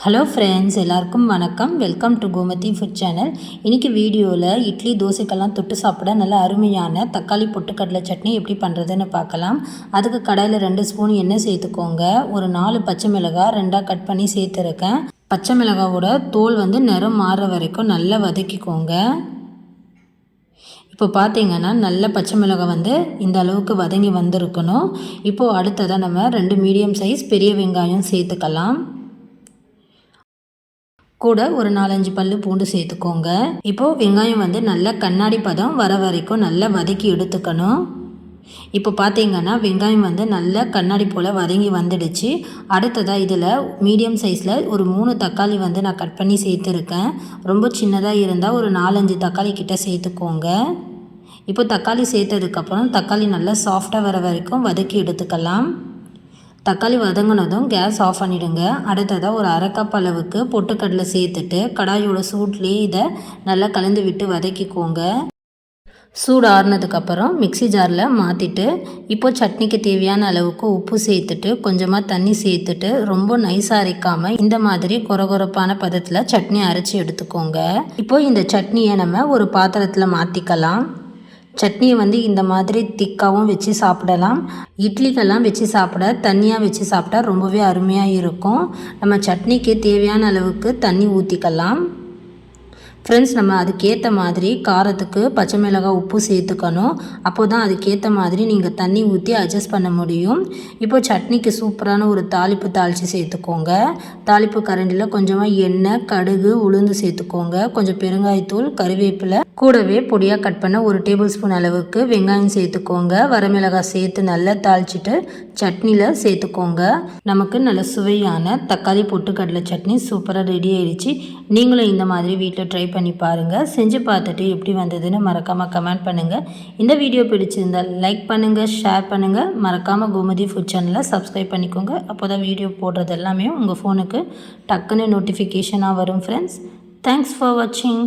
Hello friends, எல்லாருக்கும் வணக்கம். Welcome to Gomathi food channel. இன்றைக்கி வீடியோவில் இட்லி தோசைக்கெல்லாம் தொட்டு சாப்பிட நல்ல அருமையான தக்காளி பொட்டுக்கடலை சட்னி எப்படி பண்ணுறதுன்னு பார்க்கலாம். அதுக்கு கடாயில் 2 ஸ்பூன் எண்ணெய் சேர்த்துக்கோங்க. ஒரு 4 பச்சை மிளகாய் 2ஆக கட் பண்ணி சேர்த்துருக்கேன். பச்சை மிளகாவோட தோல் நிறம் மாறுற வரைக்கும் நல்லா வதக்கிக்கோங்க. இப்போ பார்த்தீங்கன்னா நல்ல பச்சை மிளகாய் இந்த அளவுக்கு வதங்கி வந்திருக்கணும். இப்போது அடுத்ததாக நம்ம 2 மீடியம் சைஸ் பெரிய வெங்காயம் சேர்த்துக்கலாம். கூட ஒரு 4-5 பல்லு பூண்டு சேர்த்துக்கோங்க. இப்போது வெங்காயம் நல்ல கண்ணாடி பதம் வர வரைக்கும் நல்லா வதக்கி எடுத்துக்கணும். இப்போ பார்த்தீங்கன்னா வெங்காயம் நல்ல கண்ணாடி போல் வதங்கி வந்துடுச்சு. அடுத்ததாக இதில் மீடியம் சைஸில் ஒரு 3 தக்காளி நான் கட் பண்ணி சேர்த்துருக்கேன். ரொம்ப சின்னதாக இருந்தால் ஒரு 4-5 தக்காளி கிட்ட சேர்த்துக்கோங்க. இப்போ தக்காளி சேர்த்ததுக்கப்புறம் தக்காளி நல்லா சாஃப்டாக வர வரைக்கும் வதக்கி எடுத்துக்கலாம். தக்காளி வதங்கினதும் கேஸ் ஆஃப் பண்ணிவிடுங்க. அடுத்ததாக ஒரு 1/2 கப் அளவுக்கு பொட்டுக்கடலை சேர்த்துட்டு கடாயோட சூட்லேயே இதை நல்லா கலந்து விட்டு வதக்கிக்கோங்க. சூடு ஆறுனதுக்கப்புறம் மிக்சி ஜாரில் மாற்றிட்டு இப்போது சட்னிக்கு தேவையான அளவுக்கு உப்பு சேர்த்துட்டு கொஞ்சமாக தண்ணி சேர்த்துட்டு ரொம்ப நைஸாக அரைக்காமல் இந்த மாதிரி கொரகொரப்பான பதத்தில் சட்னி அரைச்சி எடுத்துக்கோங்க. இப்போது இந்த சட்னியை நம்ம ஒரு பாத்திரத்தில் மாற்றிக்கலாம். சட்னியை இந்த மாதிரி திக்காகவும் வச்சு சாப்பிடலாம். இட்லிக்கெல்லாம் வச்சு சாப்பிட தண்ணியாக வச்சு சாப்பிட்டா ரொம்பவே அருமையாக இருக்கும். நம்ம சட்னிக்கு தேவையான அளவுக்கு தண்ணி ஊற்றிக்கலாம். ஃப்ரெண்ட்ஸ், நம்ம அதுக்கேற்ற மாதிரி காரத்துக்கு பச்சை மிளகாய் உப்பு சேர்த்துக்கணும். அப்போ தான் அதுக்கேற்ற மாதிரி நீங்கள் தண்ணி ஊற்றி அட்ஜஸ்ட் பண்ண முடியும். இப்போது சட்னிக்கு சூப்பரான ஒரு தாளிப்பு தாளித்து சேர்த்துக்கோங்க. தாளிப்பு கரண்டியில் கொஞ்சமாக எண்ணெய், கடுகு, உளுந்து சேர்த்துக்கோங்க. கொஞ்சம் பெருங்காயத்தூள், கறிவேப்பிலை, கூடவே பொடியாக கட் பண்ண 1 டேபிள் ஸ்பூன் அளவுக்கு வெங்காயம் சேர்த்துக்கோங்க. வரமிளகாய் சேர்த்து நல்லா தாளிச்சிட்டு சட்னியில் சேர்த்துக்கோங்க. நமக்கு நல்ல சுவையான தக்காளி பொட்டுக்கடலை சட்னி சூப்பராக ரெடி ஆயிடுச்சு. நீங்களும் இந்த மாதிரி வீட்டில் ட்ரை பண்ணி பாருங்கள். செஞ்சு பார்த்துட்டு எப்படி வந்ததுன்னு மறக்காமல் கமெண்ட் பண்ணுங்கள். இந்த வீடியோ பிடிச்சிருந்தால் லைக் பண்ணுங்கள், ஷேர் பண்ணுங்கள். மறக்காமல் கோமதி ஃபுட் சேனலை சப்ஸ்கிரைப் பண்ணிக்கோங்க. அப்போ தான் வீடியோ போடுறது எல்லாமே உங்கள் ஃபோனுக்கு டக்குன்னு நோட்டிஃபிகேஷனாக வரும். ஃப்ரெண்ட்ஸ், தேங்க்ஸ் ஃபார் வாட்சிங்.